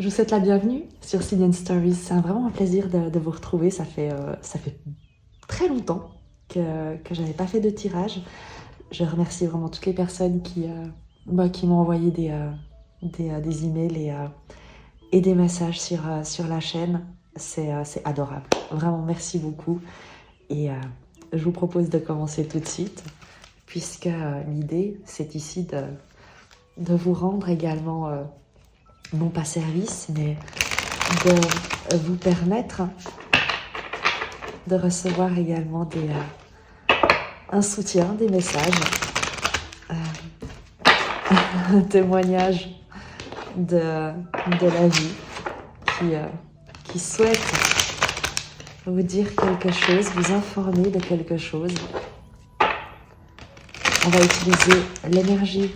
Je vous souhaite la bienvenue sur Cillian Stories. C'est vraiment un plaisir de vous retrouver. Ça fait très longtemps que je n'avais pas fait de tirage. Je remercie vraiment toutes les personnes qui m'ont envoyé des emails et des messages sur la chaîne. C'est adorable. Vraiment, merci beaucoup. Et je vous propose de commencer tout de suite, puisque l'idée, c'est ici de vous rendre également, non pas service, mais de vous permettre de recevoir également un soutien, des messages, un témoignage de la vie qui souhaite vous dire quelque chose, vous informer de quelque chose. On va utiliser l'énergie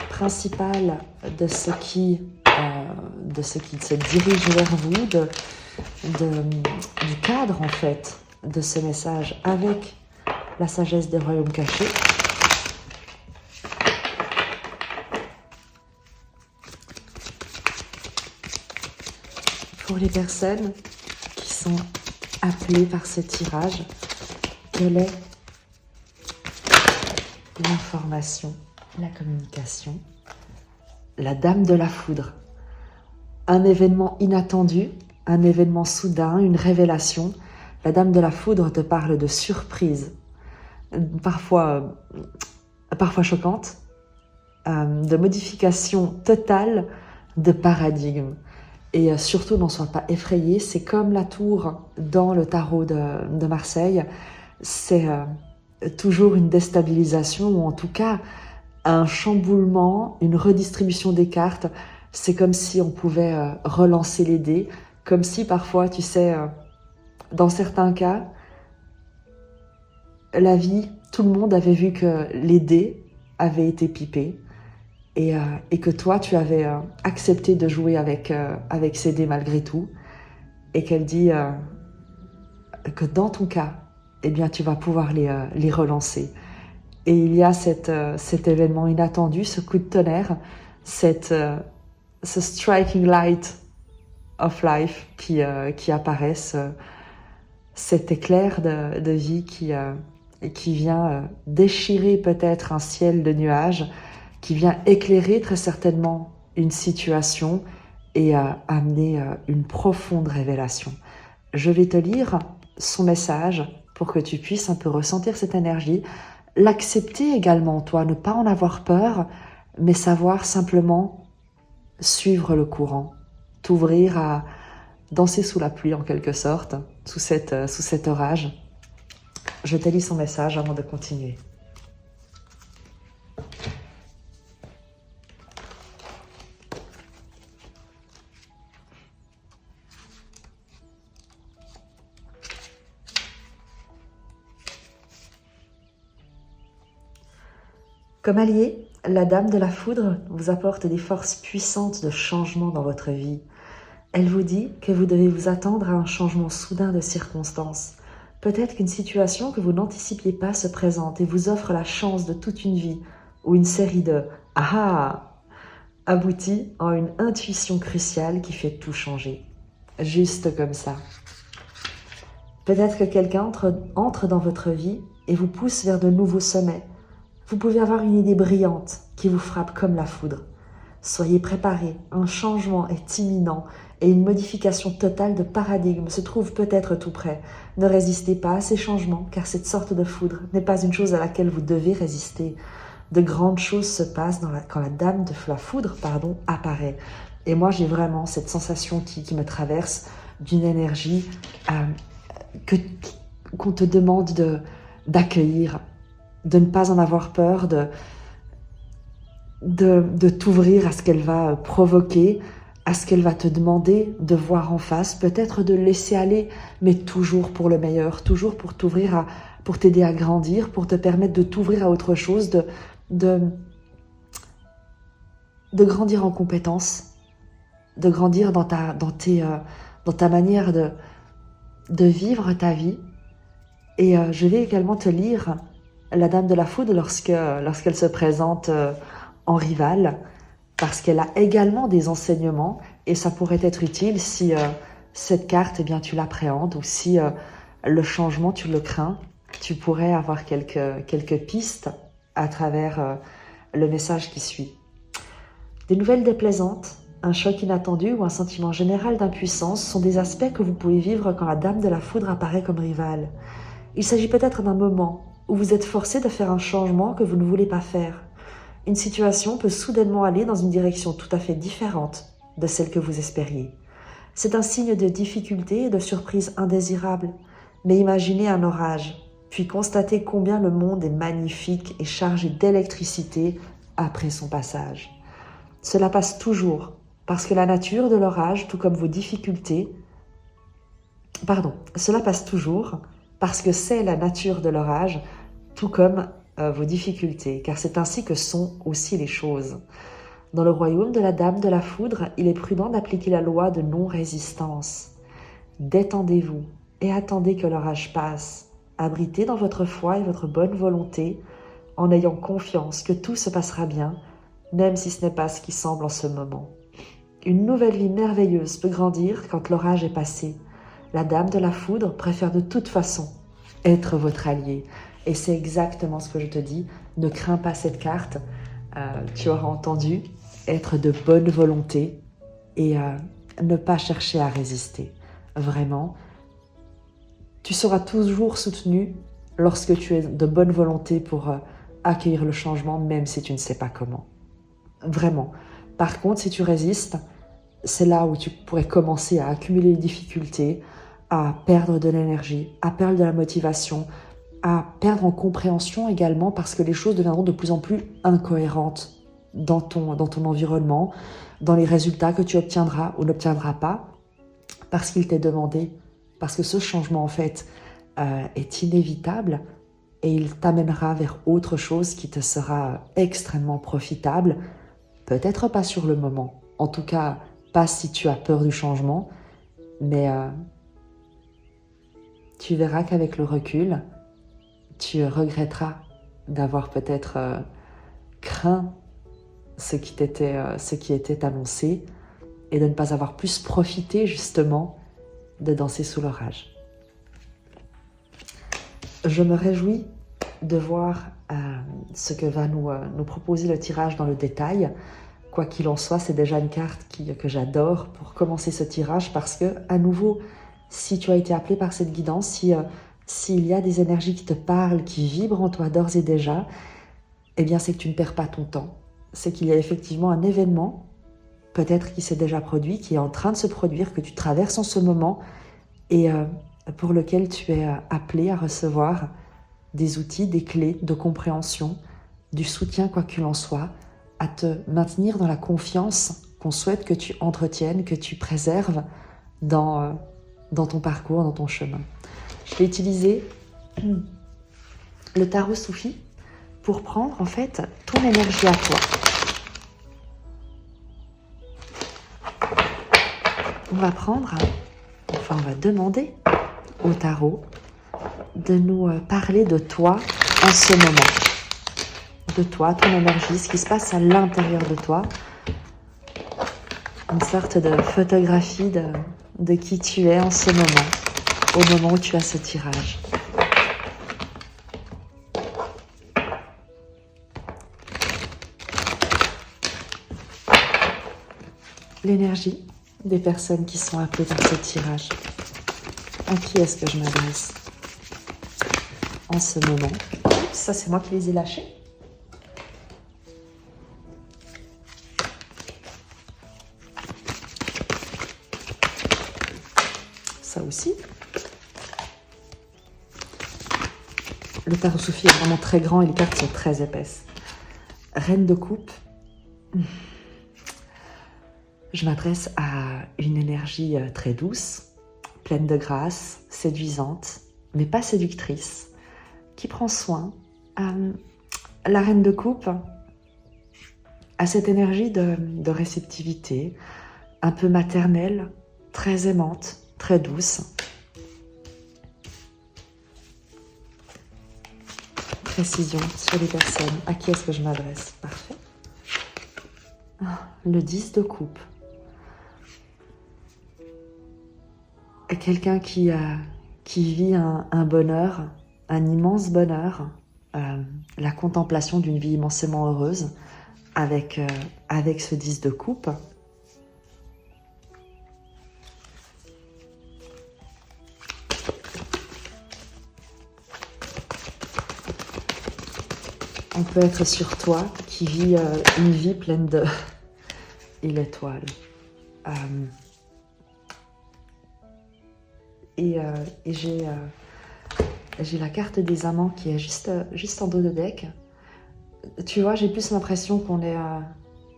principale de ce qui se dirige vers vous, du cadre en fait de ce message avec la sagesse des royaumes cachés. Pour les personnes qui sont appelées par ce tirage, quelle est l'information, la communication? La dame de la foudre. Un événement inattendu, un événement soudain, une révélation. La dame de la foudre te parle de surprise, parfois choquante, de modification totale de paradigme. Et surtout, n'en sois pas effrayé, c'est comme la tour dans le tarot de Marseille, c'est toujours une déstabilisation, ou en tout cas un chamboulement, une redistribution des cartes. C'est comme si on pouvait relancer les dés, comme si parfois, tu sais, dans certains cas, la vie, tout le monde avait vu que les dés avaient été pipés et que toi, tu avais accepté de jouer avec ces dés malgré tout, et qu'elle dit que dans ton cas, eh bien, tu vas pouvoir les relancer. Et il y a cet événement inattendu, ce coup de tonnerre, ce striking light of life qui apparaît, cet éclair de vie qui vient déchirer peut-être un ciel de nuages, qui vient éclairer très certainement une situation et amener une profonde révélation. Je vais te lire son message pour que tu puisses un peu ressentir cette énergie, l'accepter également, toi, ne pas en avoir peur, mais savoir simplement suivre le courant, t'ouvrir à danser sous la pluie en quelque sorte, sous cet orage. Je te lis son message avant de continuer. Comme allié, la dame de la foudre vous apporte des forces puissantes de changement dans votre vie. Elle vous dit que vous devez vous attendre à un changement soudain de circonstances. Peut-être qu'une situation que vous n'anticipiez pas se présente et vous offre la chance de toute une vie, ou une série de « ah » aboutit en une intuition cruciale qui fait tout changer. Juste comme ça. Peut-être que quelqu'un entre dans votre vie et vous pousse vers de nouveaux sommets. Vous pouvez avoir une idée brillante qui vous frappe comme la foudre. Soyez préparés, un changement est imminent et une modification totale de paradigme se trouve peut-être tout près. Ne résistez pas à ces changements, car cette sorte de foudre n'est pas une chose à laquelle vous devez résister. De grandes choses se passent quand la dame de la foudre apparaît. Et moi, j'ai vraiment cette sensation qui me traverse d'une énergie qu'on te demande d'accueillir, de ne pas en avoir peur, de t'ouvrir à ce qu'elle va provoquer, à ce qu'elle va te demander de voir en face, peut-être de laisser aller, mais toujours pour le meilleur, toujours pour t'ouvrir pour t'aider à grandir, pour te permettre de t'ouvrir à autre chose, de grandir en compétences, de grandir dans ta manière de vivre ta vie. Et je vais également te lire la dame de la foudre lorsqu'elle se présente en rivale, parce qu'elle a également des enseignements, Et ça pourrait être utile si cette carte, eh bien, tu l'appréhendes ou si le changement, tu le crains. Tu pourrais avoir quelques pistes à travers le message qui suit. Des nouvelles déplaisantes, un choc inattendu ou un sentiment général d'impuissance sont des aspects que vous pouvez vivre quand la Dame de la Foudre apparaît comme rivale. Il s'agit peut-être d'un moment où vous êtes forcé de faire un changement que vous ne voulez pas faire. Une situation peut soudainement aller dans une direction tout à fait différente de celle que vous espériez. C'est un signe de difficulté et de surprise indésirable. Mais imaginez un orage, puis constatez combien le monde est magnifique et chargé d'électricité après son passage. Cela passe toujours, parce que la nature de l'orage, tout comme vos difficultés... cela passe toujours, parce que c'est la nature de l'orage, tout comme vos difficultés, car c'est ainsi que sont aussi les choses. Dans le royaume de la Dame de la Foudre, il est prudent d'appliquer la loi de non-résistance. Détendez-vous et attendez que l'orage passe, abritez dans votre foi et votre bonne volonté, en ayant confiance que tout se passera bien, même si ce n'est pas ce qui semble en ce moment. Une nouvelle vie merveilleuse peut grandir quand l'orage est passé. La Dame de la Foudre préfère de toute façon être votre allié. Et c'est exactement ce que je te dis. Ne crains pas cette carte. Tu auras entendu être de bonne volonté et ne pas chercher à résister. Vraiment, tu seras toujours soutenu lorsque tu es de bonne volonté pour accueillir le changement, même si tu ne sais pas comment. Vraiment. Par contre, si tu résistes, c'est là où tu pourrais commencer à accumuler les difficultés, à perdre de l'énergie, à perdre de la motivation, à perdre en compréhension également parce que les choses deviendront de plus en plus incohérentes dans ton environnement, dans les résultats que tu obtiendras ou n'obtiendras pas, parce qu'il t'est demandé, parce que ce changement en fait est inévitable et il t'amènera vers autre chose qui te sera extrêmement profitable, peut-être pas sur le moment, en tout cas pas si tu as peur du changement, mais tu verras qu'avec le recul, tu regretteras d'avoir peut-être craint ce qui était annoncé et de ne pas avoir plus profité justement de danser sous l'orage. Je me réjouis de voir ce que va nous proposer le tirage dans le détail. Quoi qu'il en soit, c'est déjà une carte que j'adore pour commencer ce tirage parce que, à nouveau, si tu as été appelé par cette guidance, s'il y a des énergies qui te parlent, qui vibrent en toi d'ores et déjà, eh bien c'est que tu ne perds pas ton temps. C'est qu'il y a effectivement un événement, peut-être qui s'est déjà produit, qui est en train de se produire, que tu traverses en ce moment et pour lequel tu es appelé à recevoir des outils, des clés de compréhension, du soutien quoi qu'il en soit, à te maintenir dans la confiance qu'on souhaite que tu entretiennes, que tu préserves dans ton parcours, dans ton chemin. Je vais utiliser le tarot Soufi pour prendre en fait ton énergie à toi. On va demander au tarot de nous parler de toi en ce moment. De toi, ton énergie, ce qui se passe à l'intérieur de toi. Une sorte de photographie de qui tu es en ce moment, au moment où tu as ce tirage. L'énergie des personnes qui sont appelées dans ce tirage. À qui est-ce que je m'adresse en ce moment? Ça, c'est moi qui les ai lâchés. Ça aussi. Le tarot Soufi est vraiment très grand et les cartes sont très épaisses. Reine de coupe. Je m'adresse à une énergie très douce, pleine de grâce, séduisante, mais pas séductrice, qui prend soin. La reine de coupe a cette énergie de réceptivité, un peu maternelle, très aimante, très douce. Précision sur les personnes. À qui est-ce que je m'adresse? Parfait. Le 10 de coupe. quelqu'un qui vit un bonheur, un immense bonheur, la contemplation d'une vie immensément heureuse avec ce 10 de coupe. On peut être sur toi qui vit une vie pleine de... et l'étoile. Et j'ai la carte des amants qui est juste en dos de deck. Tu vois, j'ai plus l'impression qu'on est...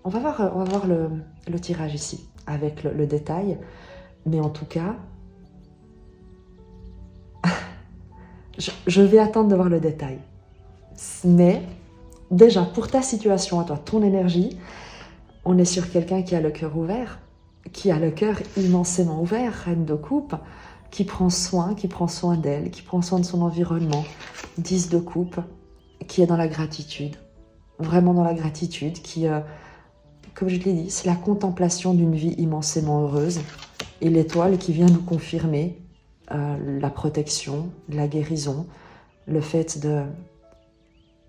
On va voir le tirage ici, avec le détail. Mais en tout cas, je vais attendre de voir le détail. Mais déjà, pour ta situation à toi, ton énergie, on est sur quelqu'un qui a le cœur ouvert, qui a le cœur immensément ouvert, reine de coupe, qui prend soin d'elle, qui prend soin de son environnement, 10 de coupe, qui est dans la gratitude, vraiment dans la gratitude, qui, comme je l'ai dit, c'est la contemplation d'une vie immensément heureuse, et l'étoile qui vient nous confirmer la protection, la guérison, le fait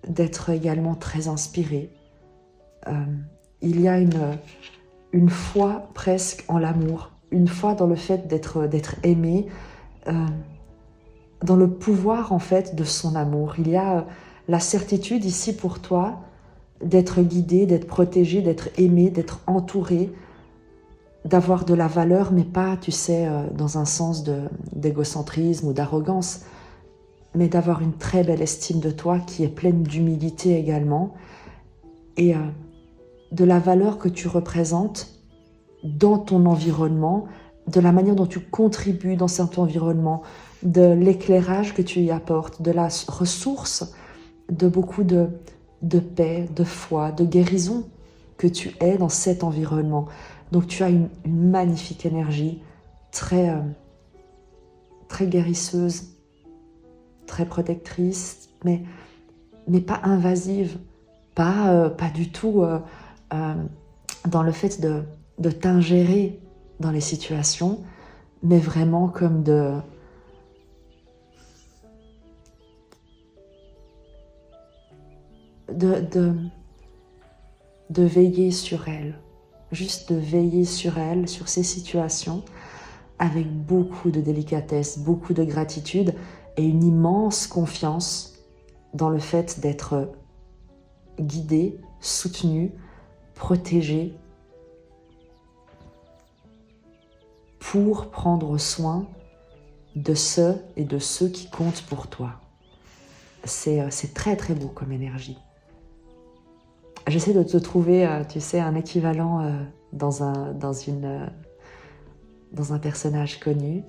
d'être également très inspiré. Il y a une foi presque en l'amour, une foi dans le fait d'être aimé, dans le pouvoir en fait de son amour. Il y a la certitude ici pour toi d'être guidé, d'être protégé, d'être aimé, d'être entouré, d'avoir de la valeur, mais pas, tu sais, dans un sens d'égocentrisme ou d'arrogance, mais d'avoir une très belle estime de toi qui est pleine d'humilité également, et de la valeur que tu représentes dans ton environnement, de la manière dont tu contribues dans cet environnement, de l'éclairage que tu y apportes, de la ressource, de beaucoup de paix, de foi, de guérison que tu es dans cet environnement. Donc tu as une magnifique énergie, très guérisseuse, très protectrice, mais pas invasive, pas du tout dans le fait de t'ingérer dans les situations, mais vraiment comme de veiller sur elle, juste de veiller sur elle, sur ces situations, avec beaucoup de délicatesse, beaucoup de gratitude et une immense confiance dans le fait d'être guidée, soutenue, protégée, pour prendre soin de ceux et de ceux qui comptent pour toi. C'est très très beau comme énergie. J'essaie de te trouver, tu sais, un équivalent dans un personnage connu,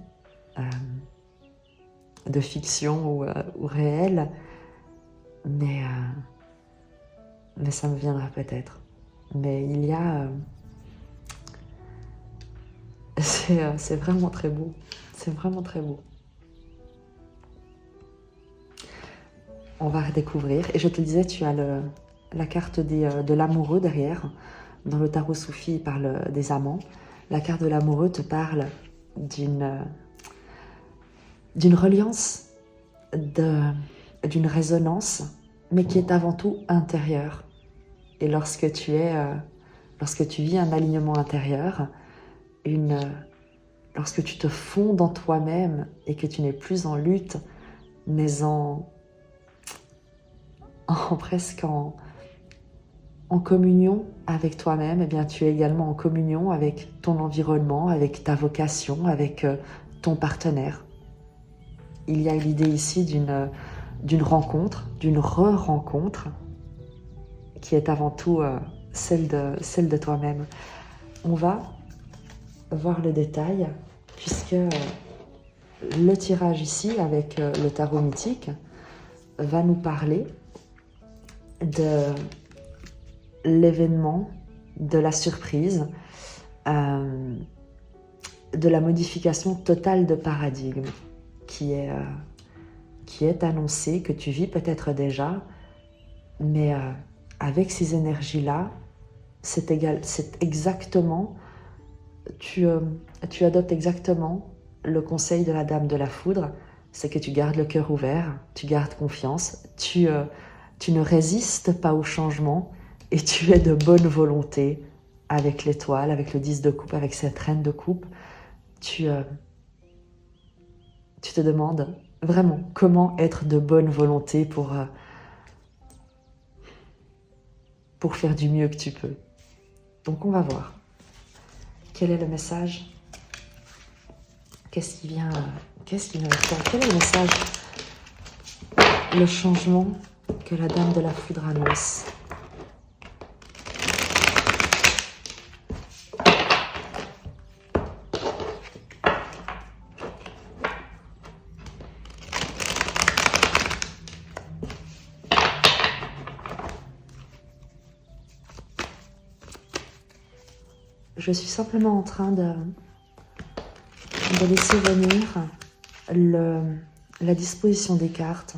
de fiction ou réel, mais ça me viendra peut-être. Mais il y a... c'est vraiment très beau. C'est vraiment très beau. On va redécouvrir. Et je te disais, tu as la carte de l'amoureux derrière. Dans le tarot soufi, il parle des amants. La carte de l'amoureux te parle d'une reliance, d'une résonance, mais qui est avant tout intérieure. Et lorsque tu vis un alignement intérieur, lorsque tu te fonds dans toi-même et que tu n'es plus en lutte, mais presque en communion avec toi-même, eh bien tu es également en communion avec ton environnement, avec ta vocation, avec ton partenaire. Il y a l'idée ici d'une rencontre, d'une re-rencontre, qui est avant tout celle de toi-même. On va voir le détail, puisque le tirage ici, avec le tarot mythique, va nous parler de l'événement, de la surprise, de la modification totale de paradigme qui est annoncée, que tu vis peut-être déjà, mais avec ces énergies-là, c'est exactement, tu adoptes exactement le conseil de la Dame de la Foudre, c'est que tu gardes le cœur ouvert, tu gardes confiance, tu ne résistes pas au changement et tu es de bonne volonté avec l'étoile, avec le 10 de coupe, avec cette reine de coupe. Tu te demandes vraiment comment être de bonne volonté pour faire du mieux que tu peux. Donc on va voir. Quel est le message? Qu'est-ce qui vient? Qu'est-ce qui nous répond? Quel est le message? Le changement que la Dame de la Foudre annonce. Je suis simplement en train de laisser venir la disposition des cartes.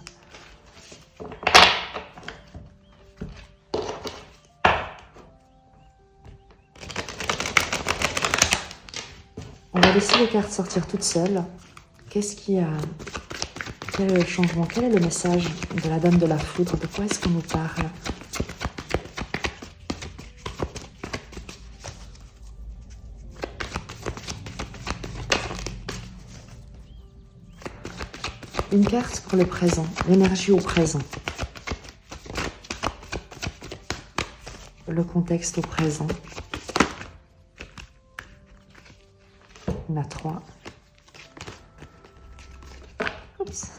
On va laisser les cartes sortir toutes seules. Qu'est-ce qui a... Quel est le changement? Quel est le message de la Dame de la Foudre? De quoi est-ce qu'on nous parle? Une carte pour le présent, l'énergie au présent. Le contexte au présent. On a 3. Oups.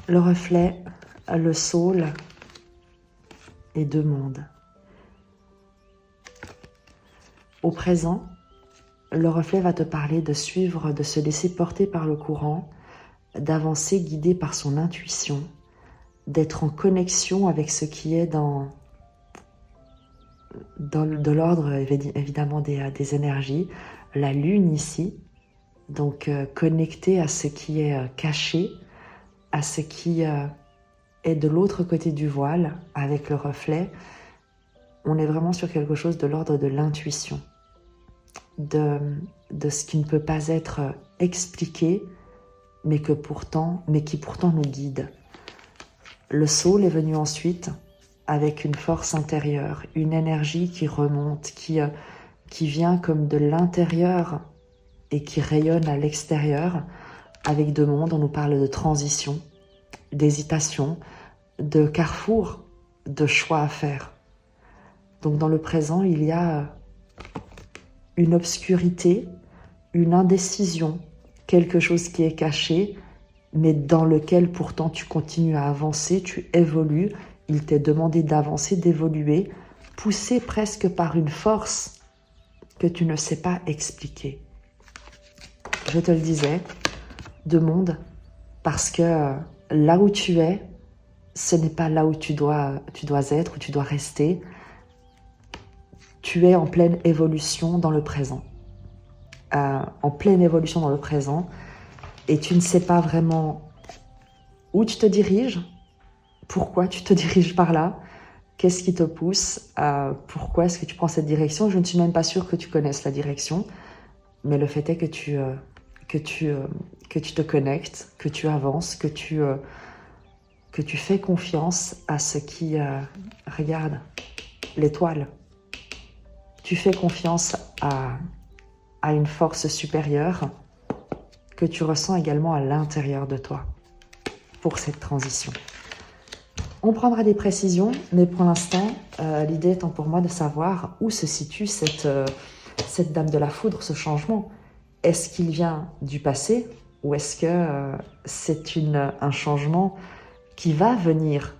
Le reflet, le saule et 2 mondes. Au présent, le reflet va te parler de suivre, de se laisser porter par le courant, d'avancer guidé par son intuition, d'être en connexion avec ce qui est de l'ordre évidemment des énergies. La lune ici, donc connecté à ce qui est caché, à ce qui est de l'autre côté du voile avec le reflet. On est vraiment sur quelque chose de l'ordre de l'intuition, de ce qui ne peut pas être expliqué, mais qui pourtant nous guide. Le saule est venu ensuite avec une force intérieure, une énergie qui remonte, qui vient comme de l'intérieur et qui rayonne à l'extérieur. Avec 2 mondes, on nous parle de transition, d'hésitation, de carrefour, de choix à faire. Donc dans le présent, il y a une obscurité, une indécision, quelque chose qui est caché, mais dans lequel pourtant tu continues à avancer, tu évolues. Il t'est demandé d'avancer, d'évoluer, poussé presque par une force que tu ne sais pas expliquer. Je te le disais, 2 mondes, parce que là où tu es, ce n'est pas là où tu dois être, où tu dois rester. Tu es en pleine évolution dans le présent. En pleine évolution dans le présent, et tu ne sais pas vraiment où tu te diriges, pourquoi tu te diriges par là, qu'est-ce qui te pousse, pourquoi est-ce que tu prends cette direction. Je ne suis même pas sûre que tu connaisses la direction, mais le fait est que tu te connectes, que tu avances, que tu fais confiance à ce qui... regarde, l'étoile. Tu fais confiance à une force supérieure que tu ressens également à l'intérieur de toi pour cette transition. On prendra des précisions, mais pour l'instant, l'idée étant pour moi de savoir où se situe cette Dame de la Foudre, ce changement. Est-ce qu'il vient du passé ou est-ce que c'est un changement qui va venir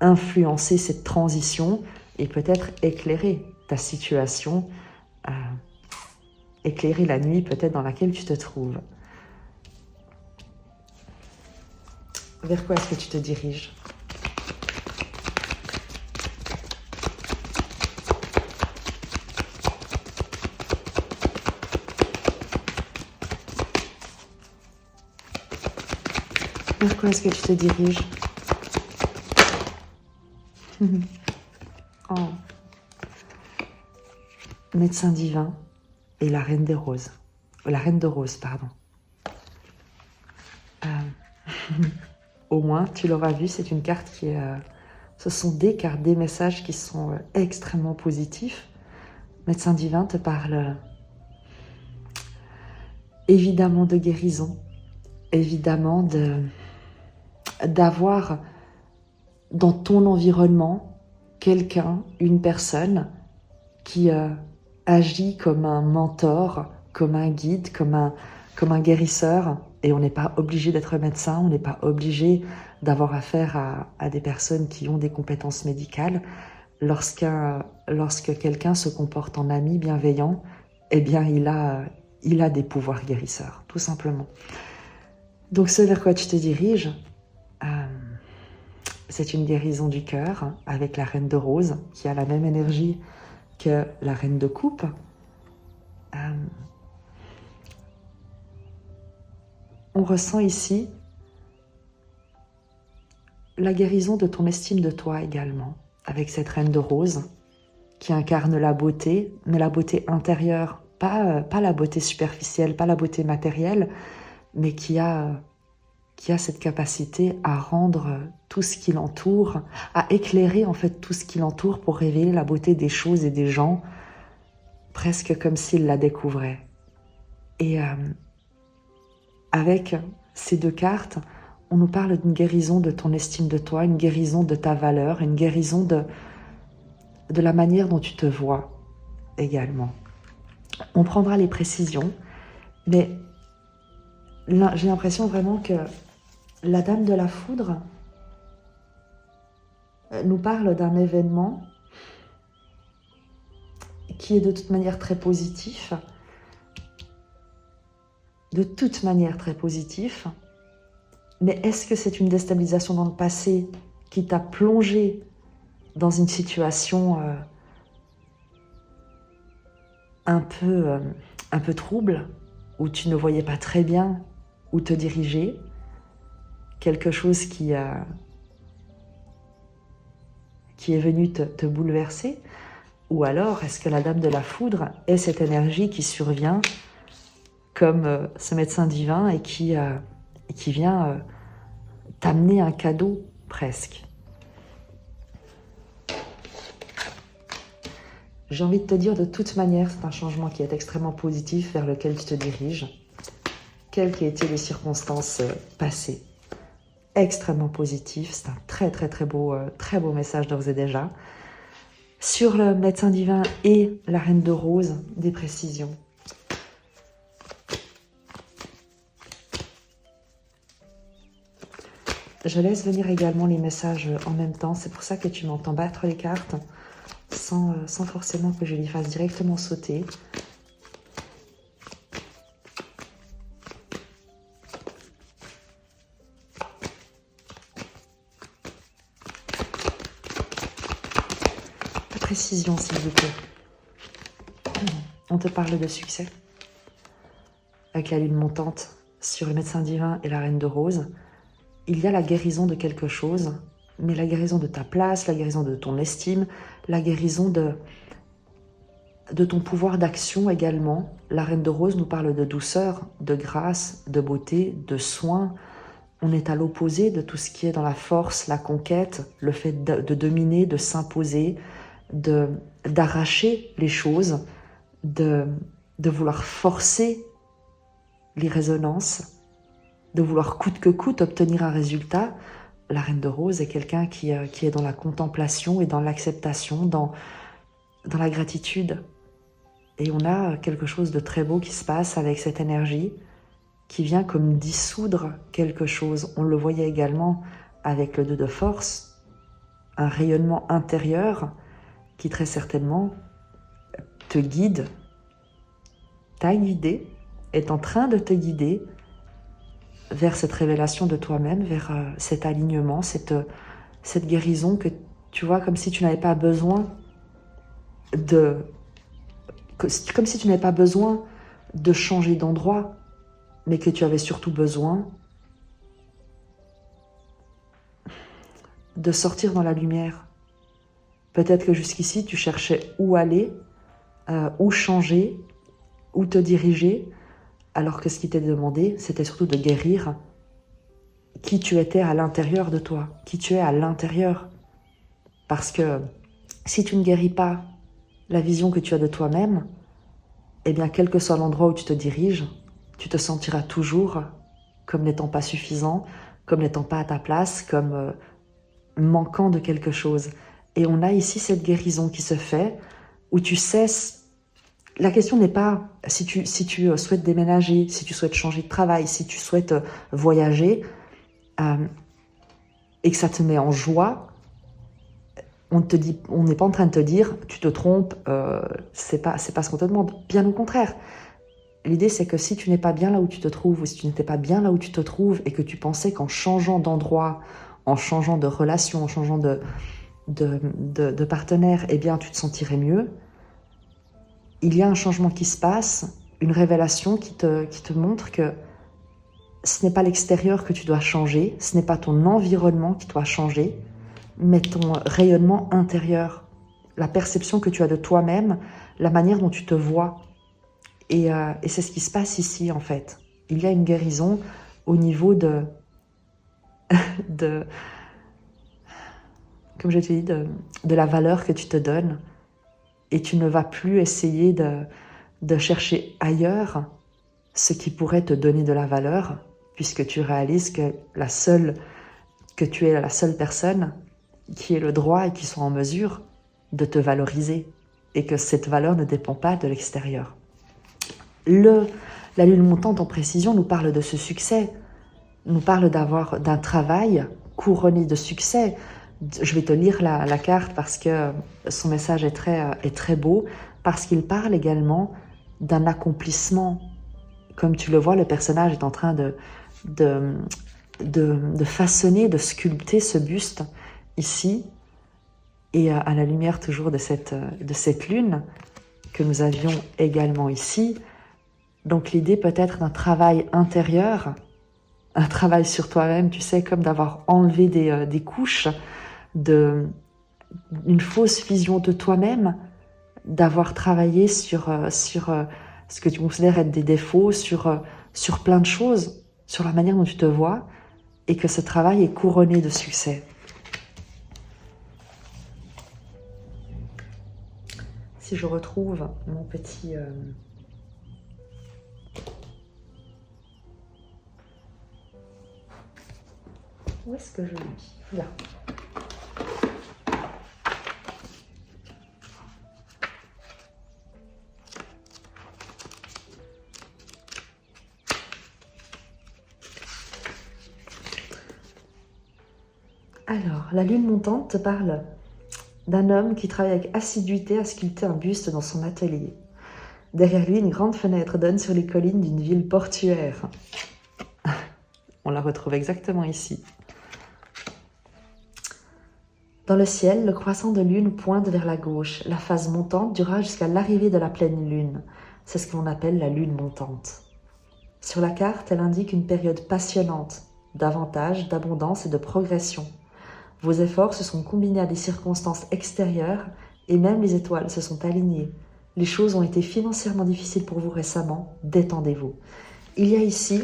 influencer cette transition et peut-être éclairer ta situation, éclairer la nuit peut-être dans laquelle tu te trouves. Vers quoi est-ce que tu te diriges ? Vers quoi est-ce que tu te diriges? Oh. Médecin divin et la Reine des Roses. la reine de rose, pardon. Au moins, tu l'auras vu, c'est une carte qui est... ce sont des cartes, des messages qui sont extrêmement positifs. Médecin divin te parle évidemment de guérison, évidemment d'avoir dans ton environnement quelqu'un, une personne qui agit comme un mentor, comme un guide, comme un guérisseur. Et on n'est pas obligé d'être médecin, on n'est pas obligé d'avoir affaire à des personnes qui ont des compétences médicales. Lorsque quelqu'un se comporte en ami bienveillant, eh bien il a des pouvoirs guérisseurs, tout simplement. Donc ce vers quoi tu te diriges, c'est une guérison du cœur avec la reine de rose qui a la même énergie que la reine de coupe. On ressent ici la guérison de ton estime de toi également, avec cette reine de rose qui incarne la beauté, mais la beauté intérieure, pas la beauté superficielle, pas la beauté matérielle, mais qui a cette capacité à rendre tout ce qui l'entoure, à éclairer en fait tout ce qui l'entoure pour révéler la beauté des choses et des gens, presque comme s'il la découvrait. Et avec ces deux cartes, on nous parle d'une guérison de ton estime de toi, une guérison de ta valeur, une guérison de la manière dont tu te vois également. On prendra les précisions, mais j'ai l'impression vraiment que la Dame de la Foudre nous parle d'un événement qui est de toute manière très positif, mais est-ce que c'est une déstabilisation dans le passé qui t'a plongé dans une situation un peu trouble, où tu ne voyais pas très bien où te diriger, quelque chose qui est venu te bouleverser, ou alors est-ce que la Dame de la Foudre est cette énergie qui survient comme ce médecin divin et qui vient t'amener un cadeau presque. J'ai envie de te dire, de toute manière, c'est un changement qui est extrêmement positif vers lequel tu te diriges, quelles qu'aient été les circonstances passées. Extrêmement positif, c'est un très beau message d'ores et déjà. Sur le médecin divin et la reine de rose, des précisions. Je laisse venir également les messages en même temps, c'est pour ça que tu m'entends battre les cartes sans forcément que je les fasse directement sauter. La précision, s'il vous plaît. On te parle de succès avec la lune montante sur le médecin divin et la reine de rose. Il y a la guérison de quelque chose, mais la guérison de ta place, la guérison de ton estime, la guérison de ton pouvoir d'action également. La reine de rose nous parle de douceur, de grâce, de beauté, de soin. On est à l'opposé de tout ce qui est dans la force, la conquête, le fait de dominer, de s'imposer, d'arracher les choses, de vouloir forcer les résonances, de vouloir coûte que coûte obtenir un résultat. La reine de rose est quelqu'un qui est dans la contemplation et dans l'acceptation, dans la gratitude. Et on a quelque chose de très beau qui se passe avec cette énergie qui vient comme dissoudre quelque chose. On le voyait également avec le 2 de force, un rayonnement intérieur qui très certainement te guide, t'a guidé, est en train de te guider vers cette révélation de toi-même, vers cet alignement, cette guérison que tu vois comme si tu n'avais pas besoin comme si tu n'avais pas besoin de changer d'endroit, mais que tu avais surtout besoin de sortir dans la lumière. Peut-être que jusqu'ici, tu cherchais où aller, où changer, où te diriger, alors que ce qui t'est demandé, c'était surtout de guérir qui tu étais à l'intérieur de toi, qui tu es à l'intérieur. Parce que si tu ne guéris pas la vision que tu as de toi-même, eh bien, quel que soit l'endroit où tu te diriges, tu te sentiras toujours comme n'étant pas suffisant, comme n'étant pas à ta place, comme manquant de quelque chose. Et on a ici cette guérison qui se fait, où tu cesses. La question n'est pas si tu souhaites déménager, si tu souhaites changer de travail, si tu souhaites voyager, et que ça te met en joie. On n'est pas en train de te dire tu te trompes, c'est pas ce qu'on te demande. Bien au contraire. L'idée, c'est que si tu n'es pas bien là où tu te trouves, ou si tu n'étais pas bien là où tu te trouves, et que tu pensais qu'en changeant d'endroit, en changeant de relation, en changeant de partenaire, eh bien, tu te sentirais mieux, il y a un changement qui se passe, une révélation qui te montre que ce n'est pas l'extérieur que tu dois changer, ce n'est pas ton environnement qui doit changer, mais ton rayonnement intérieur, la perception que tu as de toi-même, la manière dont tu te vois. Et c'est ce qui se passe ici, en fait. Il y a une guérison au niveau de comme je te dis, de la valeur que tu te donnes. Et tu ne vas plus essayer de chercher ailleurs ce qui pourrait te donner de la valeur, puisque tu réalises que tu es la seule personne qui ait le droit et qui soit en mesure de te valoriser, et que cette valeur ne dépend pas de l'extérieur. La lune montante en précision nous parle de ce succès, nous parle d'un travail couronné de succès. Je vais te lire la carte parce que son message est très beau, parce qu'il parle également d'un accomplissement. Comme tu le vois, le personnage est en train de façonner, de sculpter ce buste ici, et à la lumière toujours de cette lune que nous avions également ici. Donc l'idée peut être d'un travail intérieur, un travail sur toi-même, tu sais, comme d'avoir enlevé des couches, une fausse vision de toi-même, d'avoir travaillé sur ce que tu considères être des défauts, sur plein de choses, sur la manière dont tu te vois, et que ce travail est couronné de succès. Si je retrouve mon petit... Où est-ce que je l'ai mis? Là. Alors, la lune montante te parle d'un homme qui travaille avec assiduité à sculpter un buste dans son atelier. Derrière lui, une grande fenêtre donne sur les collines d'une ville portuaire. On la retrouve exactement ici. Dans le ciel, le croissant de lune pointe vers la gauche. La phase montante durera jusqu'à l'arrivée de la pleine lune. C'est ce qu'on appelle la lune montante. Sur la carte, elle indique une période passionnante, d'avantage, d'abondance et de progression. Vos efforts se sont combinés à des circonstances extérieures et même les étoiles se sont alignées. Les choses ont été financièrement difficiles pour vous récemment, détendez-vous. Il y a ici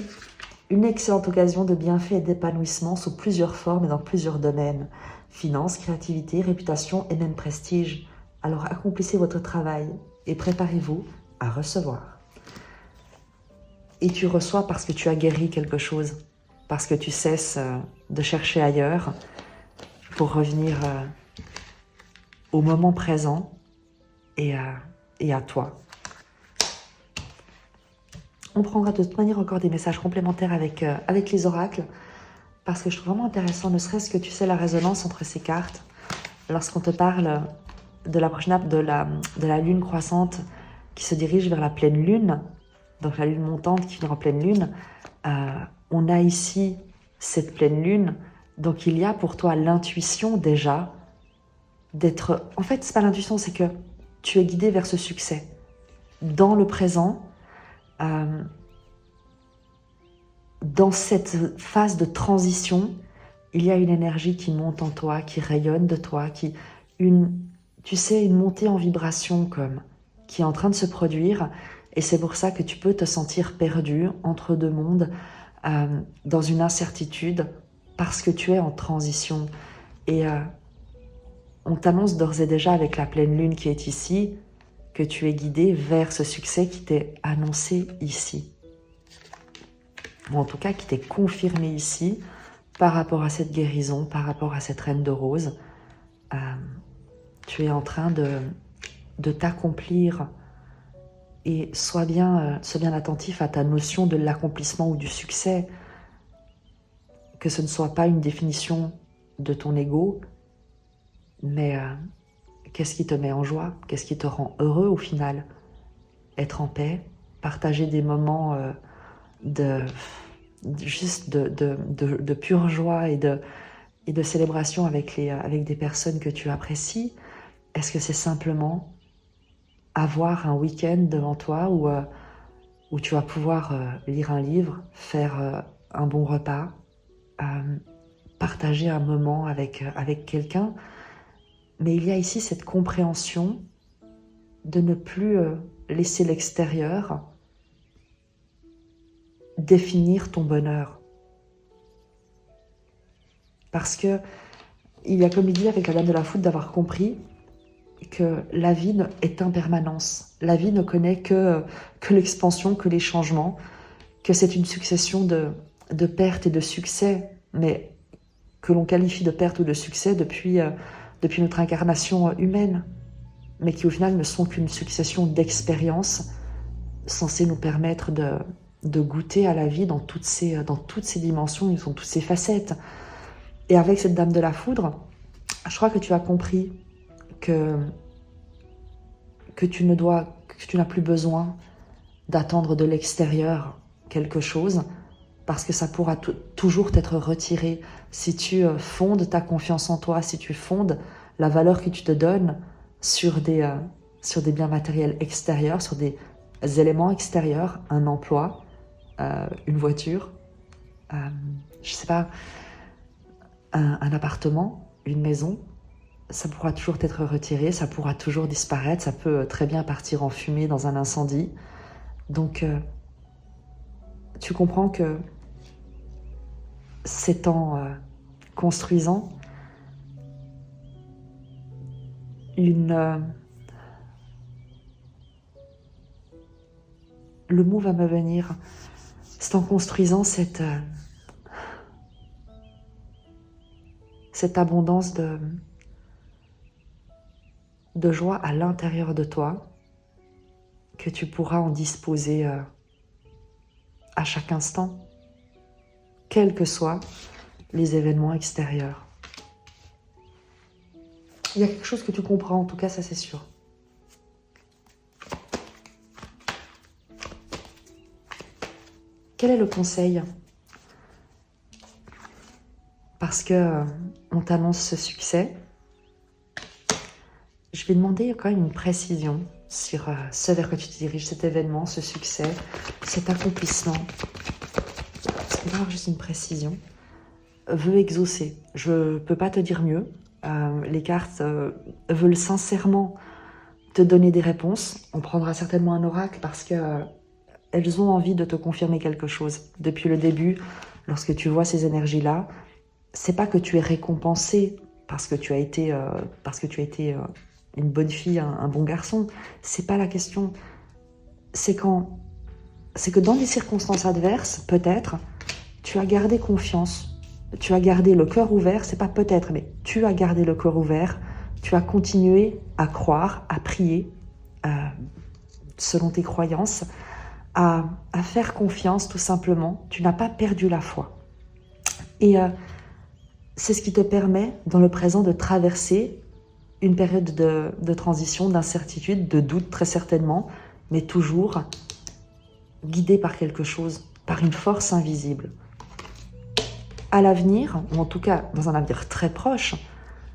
une excellente occasion de bienfaits et d'épanouissement sous plusieurs formes et dans plusieurs domaines. Finances, créativité, réputation et même prestige. Alors accomplissez votre travail et préparez-vous à recevoir. Et tu reçois parce que tu as guéri quelque chose, parce que tu cesses de chercher ailleurs pour revenir au moment présent et à toi. On prendra de toute manière encore des messages complémentaires avec les oracles, parce que je trouve vraiment intéressant, ne serait-ce que tu sais la résonance entre ces cartes, lorsqu'on te parle de la prochaine étape de la lune croissante qui se dirige vers la pleine lune, donc la lune montante qui vient en pleine lune, on a ici cette pleine lune, donc il y a pour toi l'intuition déjà d'être... En fait, c'est pas l'intuition, c'est que tu es guidé vers ce succès. Dans le présent, dans cette phase de transition, il y a une énergie qui monte en toi, qui rayonne de toi, tu sais, une montée en vibration comme, qui est en train de se produire, Et c'est pour ça que tu peux te sentir perdu entre deux mondes, dans une incertitude, parce que tu es en transition. Et on t'annonce d'ores et déjà avec la pleine lune qui est ici, que tu es guidé vers ce succès qui t'est annoncé ici. Ou en tout cas qui t'est confirmé ici, par rapport à cette guérison, par rapport à cette reine de rose. Tu es en train de t'accomplir. Et sois bien attentif à ta notion de l'accomplissement ou du succès. Que ce ne soit pas une définition de ton ego, mais qu'est-ce qui te met en joie? Qu'est-ce qui te rend heureux au final? Être en paix, partager des moments de pure joie et de célébration avec des personnes que tu apprécies. Est-ce que c'est simplement avoir un week-end devant toi où tu vas pouvoir lire un livre, faire un bon repas, partager un moment avec quelqu'un? Mais il y a ici cette compréhension de ne plus laisser l'extérieur définir ton bonheur. Parce que il y a, comme il dit avec la Dame de la Foudre, d'avoir compris que la vie est impermanence. La vie ne connaît que l'expansion, que les changements, que c'est une succession de pertes et de succès, mais que l'on qualifie de pertes ou de succès depuis notre incarnation humaine, mais qui au final ne sont qu'une succession d'expériences censées nous permettre de goûter à la vie dans toutes ses dimensions, dans toutes ses facettes. Et avec cette Dame de la Foudre, je crois que tu as compris que tu n'as plus besoin d'attendre de l'extérieur quelque chose, parce que ça pourra toujours t'être retiré si tu fondes ta confiance en toi, si tu fondes la valeur que tu te donnes sur des biens matériels extérieurs, sur des éléments extérieurs, un emploi, une voiture, je sais pas, un appartement, une maison. Ça pourra toujours être retiré, ça pourra toujours disparaître, ça peut très bien partir en fumée dans un incendie. Donc, tu comprends que c'est en construisant le mot va me venir, c'est en construisant cette abondance de joie à l'intérieur de toi, que tu pourras en disposer à chaque instant, quels que soient les événements extérieurs. Il y a quelque chose que tu comprends, en tout cas, ça c'est sûr. Quel est le conseil? Parce que on t'annonce ce succès, je vais demander quand même une précision sur ce vers quoi tu te diriges, cet événement, ce succès, cet accomplissement. Est-ce qu'on peut avoir juste une précision? Veut exaucer. Je ne peux pas te dire mieux. Les cartes veulent sincèrement te donner des réponses. On prendra certainement un oracle parce que elles ont envie de te confirmer quelque chose. Depuis le début, lorsque tu vois ces énergies-là, c'est pas que tu es récompensé parce que tu as été une bonne fille, un bon garçon. C'est pas la question. C'est que dans des circonstances adverses, peut-être, tu as gardé confiance. Tu as gardé le cœur ouvert. C'est pas peut-être, mais tu as gardé le cœur ouvert. Tu as continué à croire, à prier, selon tes croyances, à faire confiance tout simplement. Tu n'as pas perdu la foi. Et c'est ce qui te permet, dans le présent, de traverser une période de transition, d'incertitude, de doute très certainement, mais toujours guidé par quelque chose, par une force invisible. À l'avenir, ou en tout cas dans un avenir très proche,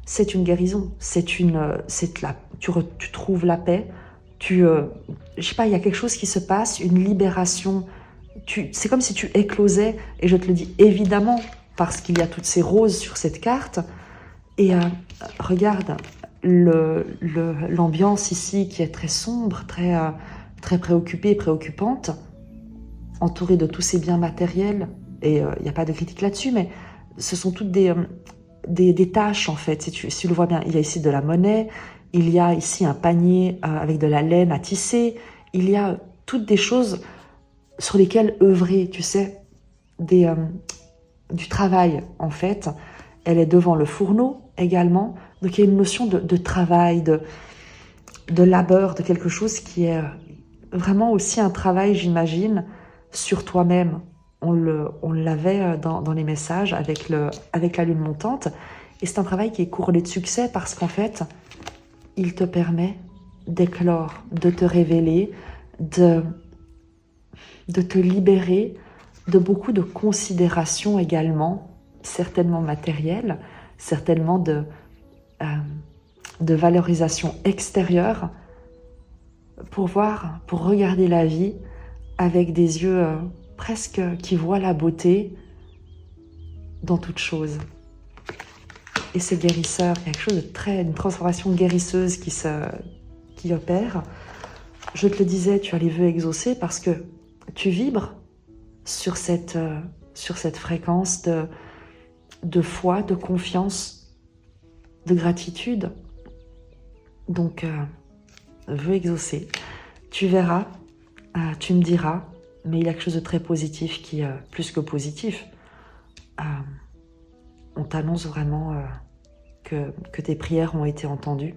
c'est une guérison, tu trouves la paix, je sais pas, il y a quelque chose qui se passe, une libération. C'est comme si tu éclosais, et je te le dis évidemment, parce qu'il y a toutes ces roses sur cette carte. Et regarde l'ambiance ici qui est très sombre, très préoccupée et préoccupante, entourée de tous ces biens matériels, et il n'y a pas de critique là-dessus, mais ce sont toutes des tâches en fait, si tu le vois bien. Il y a ici de la monnaie, il y a ici un panier avec de la laine à tisser, il y a toutes des choses sur lesquelles œuvrer, tu sais, du travail en fait. Elle est devant le fourneau également, donc il y a une notion de travail, de labeur, de quelque chose qui est vraiment aussi un travail, j'imagine, sur toi-même. On l'avait dans les messages avec la lune montante. Et c'est un travail qui est couronné de succès parce qu'en fait, il te permet d'éclore, de te révéler, de te libérer de beaucoup de considérations également, certainement matérielles, certainement de valorisation extérieure, pour regarder la vie avec des yeux presque qui voient la beauté dans toute chose. Et c'est guérisseur, il y a quelque chose de une transformation guérisseuse qui opère. Je te le disais, tu as les vœux exaucés parce que tu vibres sur cette fréquence de foi, de confiance, de gratitude. Donc, vœux exaucés. Tu verras, tu me diras, mais il y a quelque chose de très positif qui est plus que positif. On t'annonce vraiment que tes prières ont été entendues,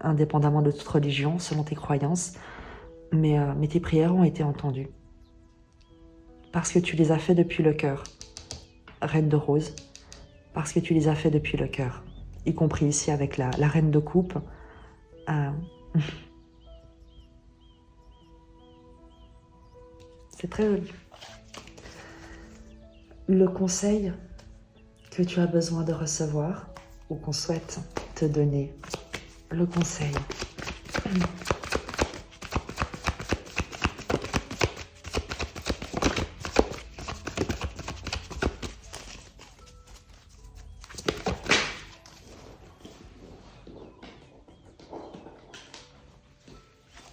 indépendamment de toute religion, selon tes croyances, mais tes prières ont été entendues. Parce que tu les as fait depuis le cœur, Reine de Rose, parce que tu les as fait depuis le cœur, y compris ici avec la Reine de Coupe. C'est très joli. Le conseil que tu as besoin de recevoir ou qu'on souhaite te donner, le conseil.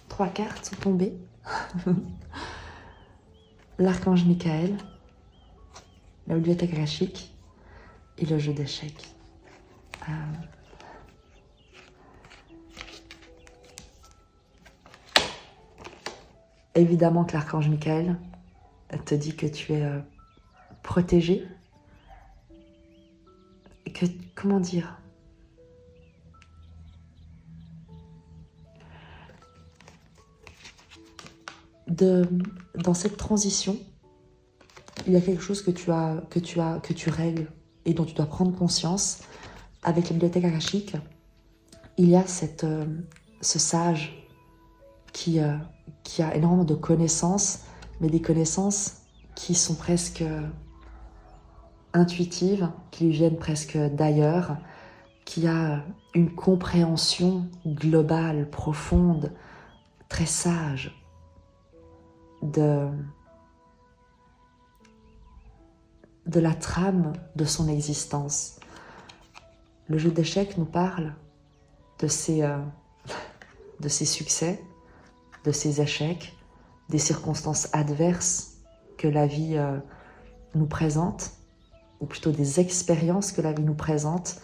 Trois cartes sont tombées. L'archange Michael, la bibliothèque akashique et le jeu d'échecs. Évidemment que l'archange Michael te dit que tu es protégé. Et que, comment dire, dans cette transition, il y a quelque chose que tu règles et dont tu dois prendre conscience. Avec la bibliothèque akashique, il y a ce sage qui a énormément de connaissances, mais des connaissances qui sont presque intuitives, qui lui viennent presque d'ailleurs, qui a une compréhension globale, profonde, très sage de la trame de son existence. Le jeu d'échecs nous parle de ses succès, de ses échecs, des circonstances adverses que la vie nous présente, ou plutôt des expériences que la vie nous présente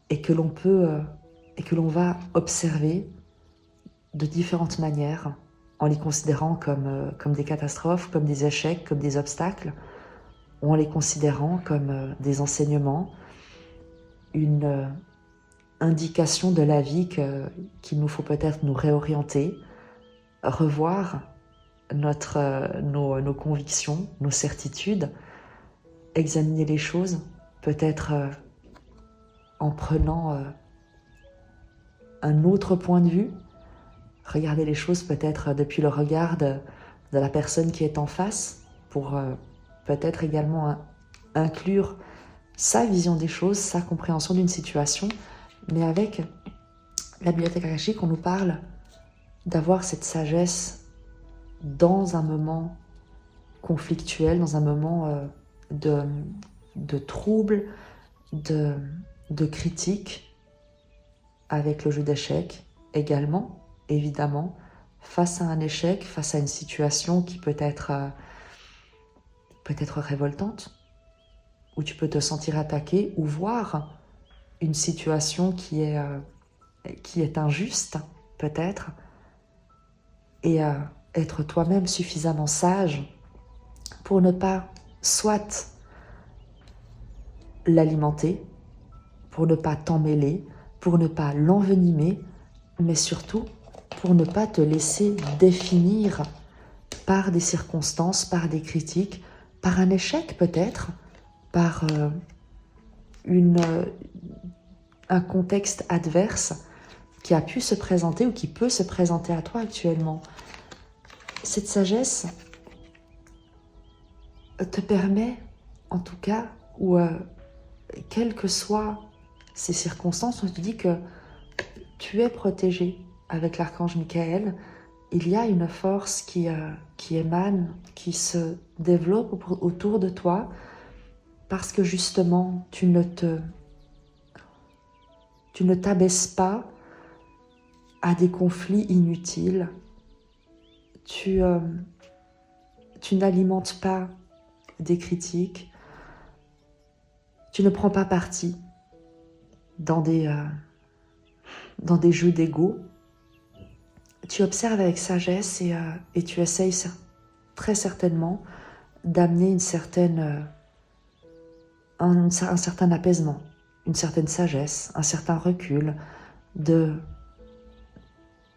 et que l'on va observer de différentes manières, en les considérant comme des catastrophes, comme des échecs, comme des obstacles, ou en les considérant comme des enseignements, une indication de la vie qu'il nous faut peut-être nous réorienter, revoir nos convictions, nos certitudes, examiner les choses, peut-être en prenant un autre point de vue, regarder les choses peut-être depuis le regard de la personne qui est en face, pour peut-être également inclure sa vision des choses, sa compréhension d'une situation. Mais avec la bibliothèque akashique, on nous parle d'avoir cette sagesse dans un moment conflictuel, dans un moment de trouble, de critique, avec le jeu d'échecs également, évidemment, face à un échec, face à une situation qui peut être révoltante, où tu peux te sentir attaqué ou voir une situation qui est injuste, peut-être, et être toi-même suffisamment sage pour ne pas soit l'alimenter, pour ne pas t'en mêler, pour ne pas l'envenimer, mais surtout pour ne pas te laisser définir par des circonstances, par des critiques, par un échec peut-être, par un contexte adverse qui a pu se présenter ou qui peut se présenter à toi actuellement. Cette sagesse te permet, en tout cas, ou quelles que soient ces circonstances, on te dit que tu es protégé avec l'archange Michael. Il y a une force qui émane, qui se développe autour de toi, parce que justement, tu ne t'abaisses pas à des conflits inutiles. Tu n'alimentes pas des critiques. Tu ne prends pas parti dans des jeux d'ego. Tu observes avec sagesse et tu essayes très certainement d'amener un certain apaisement, une certaine sagesse, un certain recul,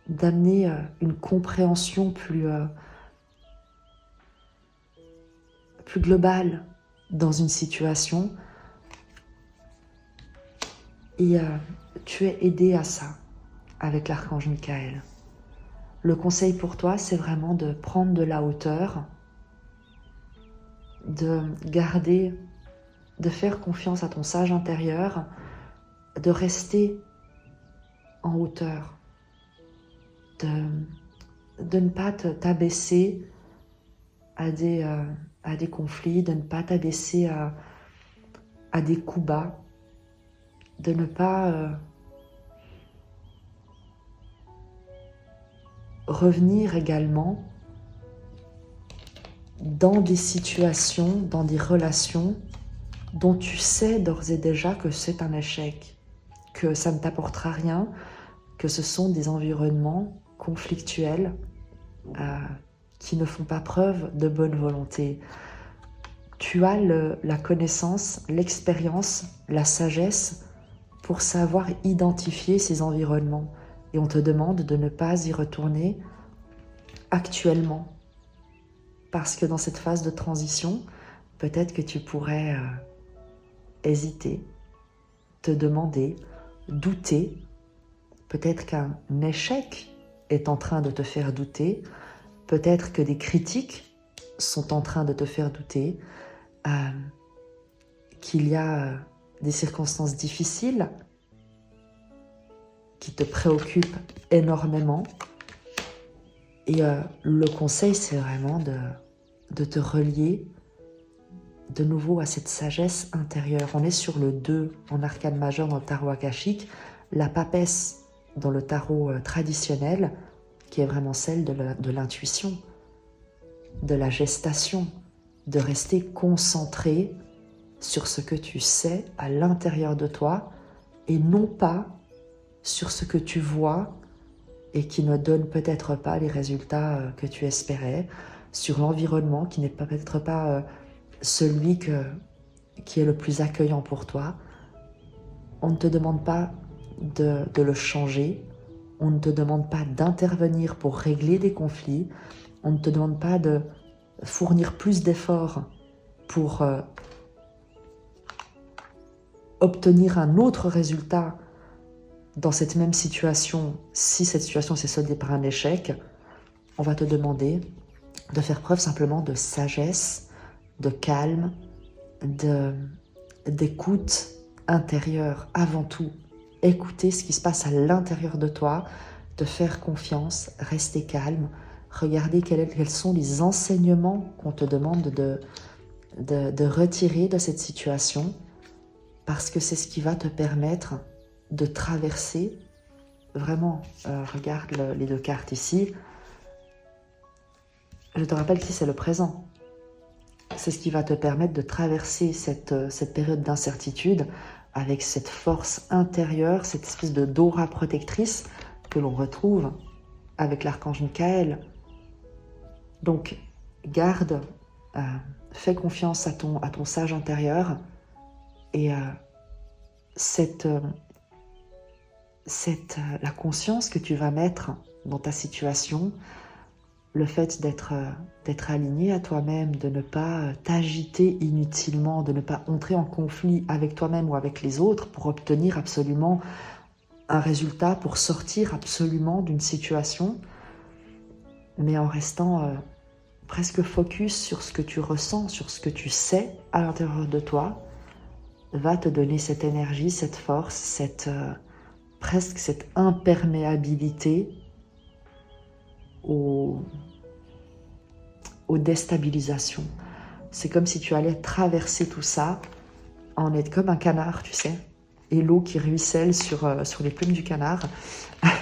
d'amener une compréhension plus globale dans une situation. Et tu es aidé à ça avec l'archange Michael. Le conseil pour toi, c'est vraiment de prendre de la hauteur, de faire confiance à ton sage intérieur, de rester en hauteur, de ne pas t'abaisser à des conflits, de ne pas t'abaisser à des coups bas, de ne pas revenir également dans des situations, dans des relations dont tu sais d'ores et déjà que c'est un échec, que ça ne t'apportera rien, que ce sont des environnements conflictuels qui ne font pas preuve de bonne volonté. Tu as la connaissance, l'expérience, la sagesse pour savoir identifier ces environnements. Et on te demande de ne pas y retourner actuellement. Parce que dans cette phase de transition, peut-être que tu pourrais hésiter, te demander, douter. Peut-être qu'un échec est en train de te faire douter. Peut-être que des critiques sont en train de te faire douter. Qu'il y a des circonstances difficiles qui te préoccupent énormément. Et le conseil, c'est vraiment de te relier de nouveau à cette sagesse intérieure. On est sur le 2 en arcane majeur dans le tarot akashique, la papesse dans le tarot traditionnel, qui est vraiment celle de l'intuition, de la gestation, de rester concentré sur ce que tu sais à l'intérieur de toi et non pas sur ce que tu vois et qui ne donne peut-être pas les résultats que tu espérais, sur l'environnement qui n'est peut-être pas celui qui est le plus accueillant pour toi. On ne te demande pas de le changer, on ne te demande pas d'intervenir pour régler des conflits, on ne te demande pas de fournir plus d'efforts pour obtenir un autre résultat dans cette même situation. Si cette situation s'est soldée par un échec, on va te demander de faire preuve simplement de sagesse, de calme, d'écoute intérieure avant tout. Écouter ce qui se passe à l'intérieur de toi, de faire confiance, rester calme, regarder quels sont les enseignements qu'on te demande de retirer de cette situation, parce que c'est ce qui va te permettre de traverser, vraiment, regarde les deux cartes ici, Je te rappelle que c'est le présent. C'est ce qui va te permettre de traverser cette période d'incertitude avec cette force intérieure, cette espèce de d'aura protectrice que l'on retrouve avec l'archange Michael. Donc, garde, fais confiance à ton sage intérieur et la conscience que tu vas mettre dans ta situation, le fait d'être aligné à toi-même, de ne pas t'agiter inutilement, de ne pas entrer en conflit avec toi-même ou avec les autres pour obtenir absolument un résultat, pour sortir absolument d'une situation, mais en restant presque focus sur ce que tu ressens, sur ce que tu sais à l'intérieur de toi, va te donner cette énergie, cette force, presque cette imperméabilité aux déstabilisations. C'est comme si tu allais traverser tout ça en être comme un canard, tu sais, et l'eau qui ruisselle sur les plumes du canard.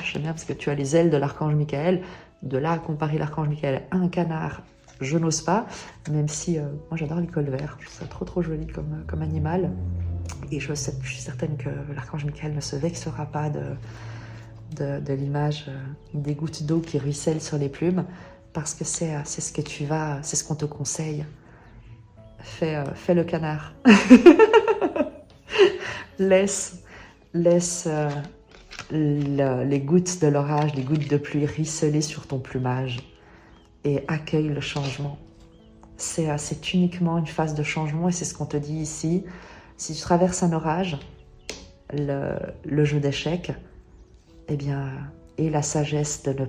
J'aime bien parce que tu as les ailes de l'archange Michael. De là à comparer l'archange Michael à un canard, je n'ose pas, même si moi j'adore les colverts, je trouve ça trop joli comme animal. Et je suis certaine que l'archange Michael ne se vexera pas de l'image des gouttes d'eau qui ruissellent sur les plumes, parce que c'est ce qu'on te conseille. Fais le canard. laisse les gouttes de l'orage, les gouttes de pluie ruisseler sur ton plumage et accueille le changement. C'est uniquement une phase de changement et c'est ce qu'on te dit ici. Si tu traverses un orage, le jeu d'échecs, eh bien, et la sagesse de ne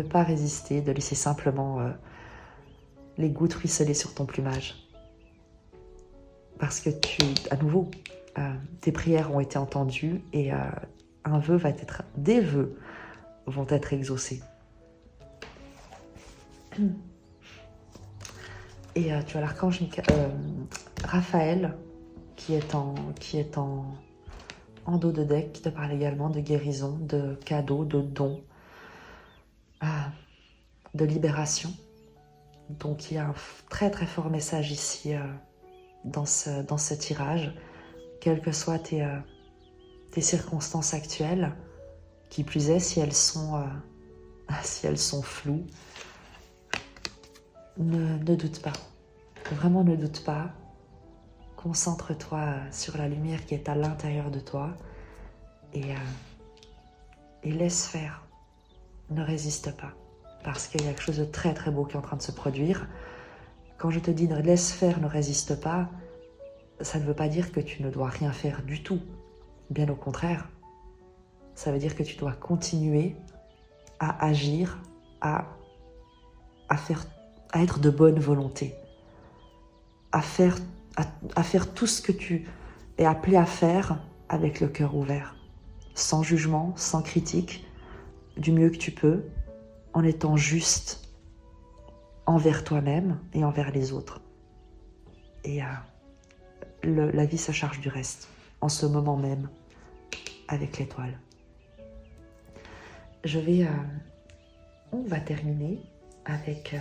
pas résister, de laisser simplement les gouttes ruisseler sur ton plumage. Parce que à nouveau, tes prières ont été entendues et des vœux vont être exaucés. Et tu as l'archange Raphaël qui est en dos de deck, qui te parle également de guérison, de cadeaux, de dons, de libération. Donc il y a un très très fort message ici dans ce tirage, quelles que soient tes circonstances actuelles, qui plus est si elles sont floues. Ne doute pas, vraiment ne doute pas. Concentre-toi sur la lumière qui est à l'intérieur de toi et laisse faire. Ne résiste pas, parce qu'il y a quelque chose de très très beau qui est en train de se produire. Quand je te dis laisse faire, ne résiste pas, ça ne veut pas dire que tu ne dois rien faire du tout. Bien au contraire, ça veut dire que tu dois continuer à agir, à être de bonne volonté, à faire tout ce que tu es appelé à faire avec le cœur ouvert, sans jugement, sans critique, du mieux que tu peux, en étant juste envers toi-même et envers les autres. Et la vie se charge du reste, en ce moment même, avec l'étoile. On va terminer avec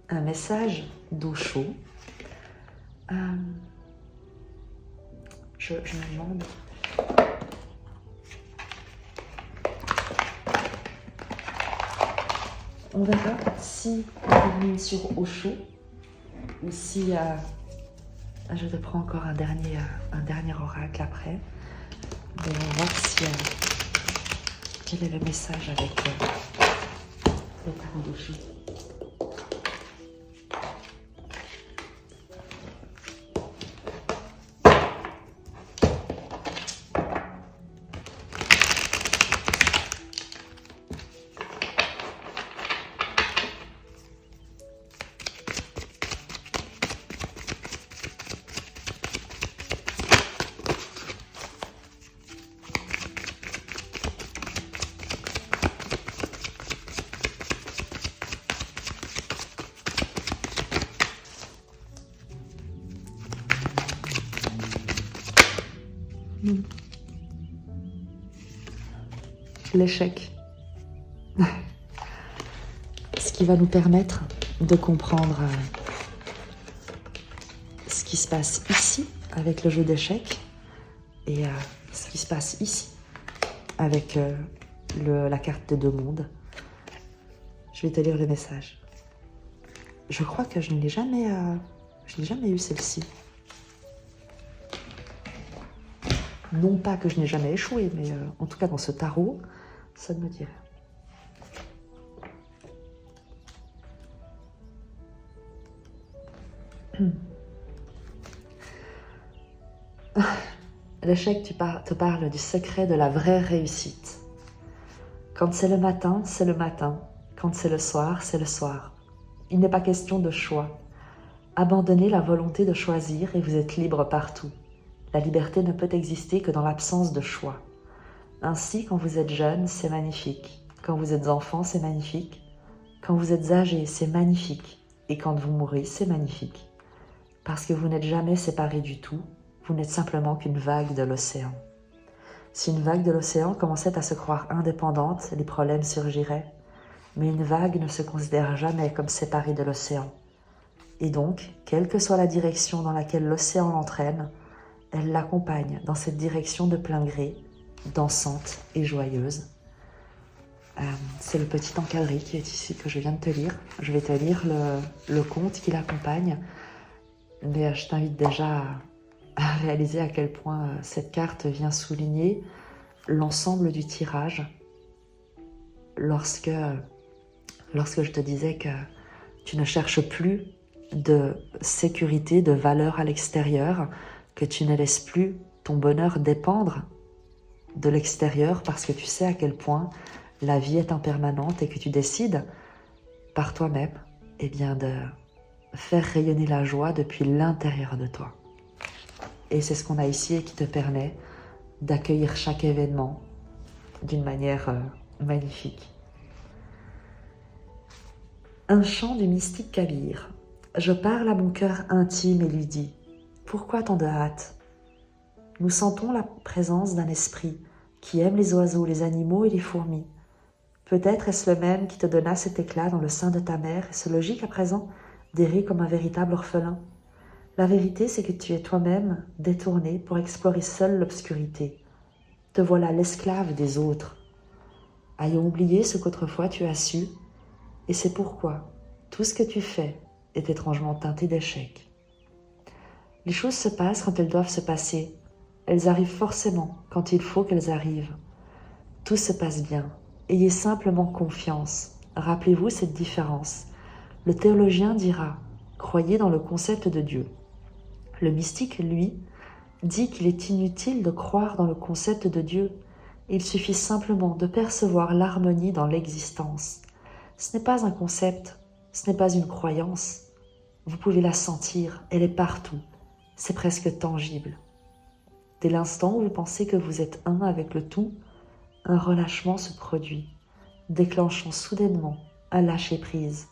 un message d'Osho. Je me demande... On verra si on termine sur Osho ou si je te prends encore un dernier oracle après. Mais on va voir quel est le message avec le tarot d'Osho. L'échec. Ce qui va nous permettre de comprendre ce qui se passe ici avec le jeu d'échecs et ce qui se passe ici avec la carte des deux mondes. Je vais te lire le message. Je crois que je n'ai jamais eu celle-ci. Non pas que je n'ai jamais échoué, mais en tout cas dans ce tarot, ça ne me dit rien. L'échec te parle du secret de la vraie réussite. Quand c'est le matin, c'est le matin. Quand c'est le soir, c'est le soir. Il n'est pas question de choix. Abandonnez la volonté de choisir et vous êtes libre partout. La liberté ne peut exister que dans l'absence de choix. Ainsi, quand vous êtes jeune, c'est magnifique. Quand vous êtes enfant, c'est magnifique. Quand vous êtes âgé, c'est magnifique. Et quand vous mourrez, c'est magnifique. Parce que vous n'êtes jamais séparés du tout, vous n'êtes simplement qu'une vague de l'océan. Si une vague de l'océan commençait à se croire indépendante, les problèmes surgiraient. Mais une vague ne se considère jamais comme séparée de l'océan. Et donc, quelle que soit la direction dans laquelle l'océan l'entraîne, elle l'accompagne dans cette direction de plein gré, dansante et joyeuse. C'est le petit encadré qui est ici que je viens de te lire. Je vais te lire le conte qui l'accompagne, mais je t'invite déjà à réaliser à quel point cette carte vient souligner l'ensemble du tirage. Lorsque je te disais que tu ne cherches plus de sécurité, de valeur à l'extérieur, que tu ne laisses plus ton bonheur dépendre de l'extérieur parce que tu sais à quel point la vie est impermanente et que tu décides par toi-même de faire rayonner la joie depuis l'intérieur de toi. Et c'est ce qu'on a ici et qui te permet d'accueillir chaque événement d'une manière magnifique. Un chant du mystique Kabir. Je parle à mon cœur intime et lui dis « Pourquoi tant de hâte ?» Nous sentons la présence d'un esprit qui aime les oiseaux, les animaux et les fourmis. Peut-être est-ce le même qui te donna cet éclat dans le sein de ta mère et ce logique à présent d'errer comme un véritable orphelin. La vérité, c'est que tu es toi-même détourné pour explorer seul l'obscurité. Te voilà l'esclave des autres. Ayant oublié ce qu'autrefois tu as su, et c'est pourquoi tout ce que tu fais est étrangement teinté d'échecs. Les choses se passent quand elles doivent se passer. Elles arrivent forcément quand il faut qu'elles arrivent. Tout se passe bien. Ayez simplement confiance. Rappelez-vous cette différence. Le théologien dira « Croyez dans le concept de Dieu ». Le mystique, lui, dit qu'il est inutile de croire dans le concept de Dieu. Il suffit simplement de percevoir l'harmonie dans l'existence. Ce n'est pas un concept, ce n'est pas une croyance. Vous pouvez la sentir, elle est partout. C'est presque tangible. Dès l'instant où vous pensez que vous êtes un avec le tout, un relâchement se produit, déclenchant soudainement un lâcher-prise.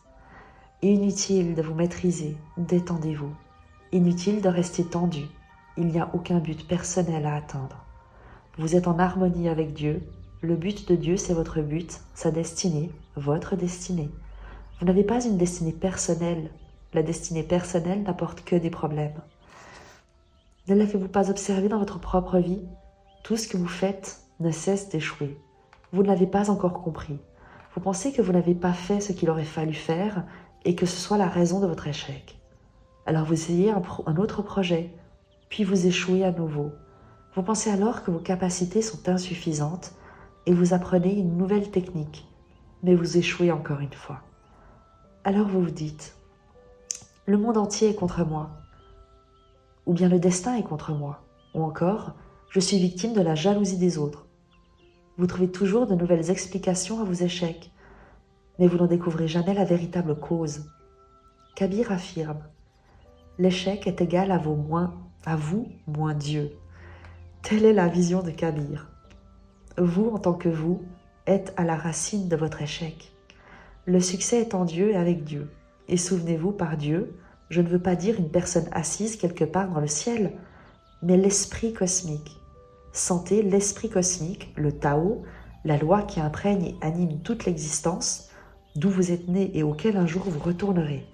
Inutile de vous maîtriser, détendez-vous. Inutile de rester tendu, il n'y a aucun but personnel à atteindre. Vous êtes en harmonie avec Dieu, le but de Dieu c'est votre but, sa destinée, votre destinée. Vous n'avez pas une destinée personnelle, la destinée personnelle n'apporte que des problèmes. Ne l'avez-vous pas observé dans votre propre vie? Tout ce que vous faites ne cesse d'échouer. Vous ne l'avez pas encore compris. Vous pensez que vous n'avez pas fait ce qu'il aurait fallu faire et que ce soit la raison de votre échec. Alors vous essayez un autre projet, puis vous échouez à nouveau. Vous pensez alors que vos capacités sont insuffisantes et vous apprenez une nouvelle technique, mais vous échouez encore une fois. Alors vous vous dites, le monde entier est contre moi, ou bien le destin est contre moi, ou encore, je suis victime de la jalousie des autres. Vous trouvez toujours de nouvelles explications à vos échecs, mais vous n'en découvrez jamais la véritable cause. Kabir affirme, l'échec est égal à vous moins Dieu. Telle est la vision de Kabir. Vous, en tant que vous, êtes à la racine de votre échec. Le succès est en Dieu et avec Dieu. Et souvenez-vous, par Dieu, je ne veux pas dire une personne assise quelque part dans le ciel, mais l'esprit cosmique. Sentez l'esprit cosmique, le Tao, la loi qui imprègne et anime toute l'existence, d'où vous êtes né et auquel un jour vous retournerez.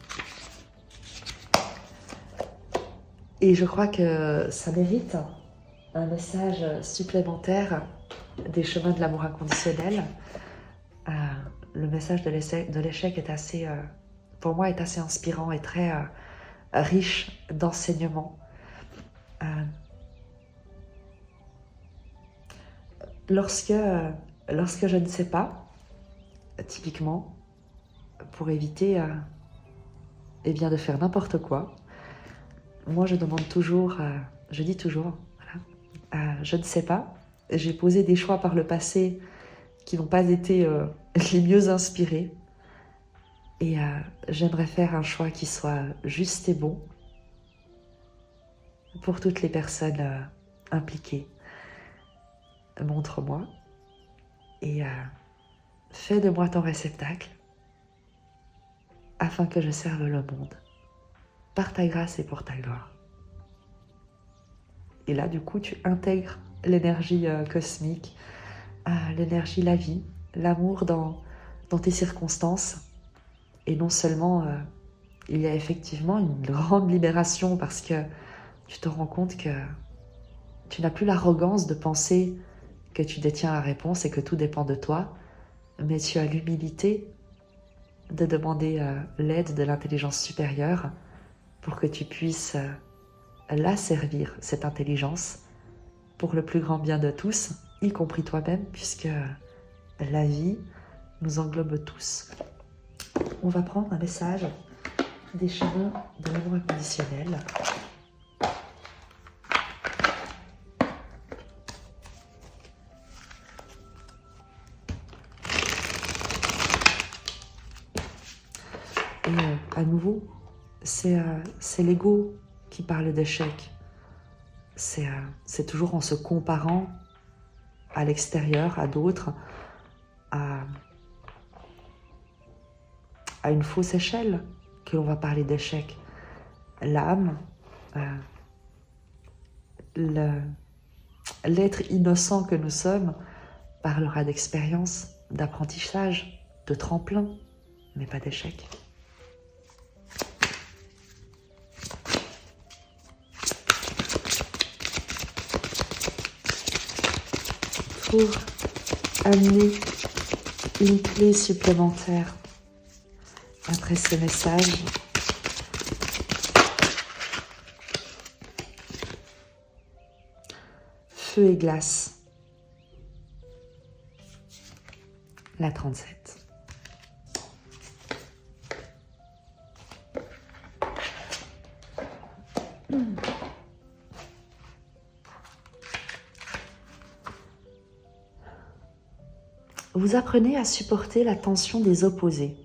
Et je crois que ça mérite un message supplémentaire des chemins de l'amour inconditionnel. Le message de l'échec est assez, pour moi, est assez inspirant et très riche d'enseignements. Lorsque je ne sais pas, typiquement, pour éviter eh bien, de faire n'importe quoi, moi je demande toujours, je dis toujours, voilà, je ne sais pas. J'ai posé des choix par le passé qui n'ont pas été les mieux inspirés. Et j'aimerais faire un choix qui soit juste et bon pour toutes les personnes impliquées. Montre-moi et fais de moi ton réceptacle afin que je serve le monde par ta grâce et pour ta gloire. Et là, du coup, tu intègres l'énergie cosmique, l'énergie, la vie, l'amour dans tes circonstances. Et non seulement il y a effectivement une grande libération parce que tu te rends compte que tu n'as plus l'arrogance de penser que tu détiens la réponse et que tout dépend de toi, mais tu as l'humilité de demander l'aide de l'intelligence supérieure pour que tu puisses la servir, cette intelligence, pour le plus grand bien de tous, y compris toi-même, puisque la vie nous englobe tous. On va prendre un message des chemins de l'amour inconditionnel. Et à nouveau, c'est l'ego qui parle d'échec. C'est toujours en se comparant à l'extérieur, à d'autres, à une fausse échelle que l'on va parler d'échec. L'âme, l'être innocent que nous sommes, parlera d'expérience, d'apprentissage, de tremplin, mais pas d'échec. Pour amener une clé supplémentaire après ce message, feu et glace, la 37. Vous apprenez à supporter la tension des opposés,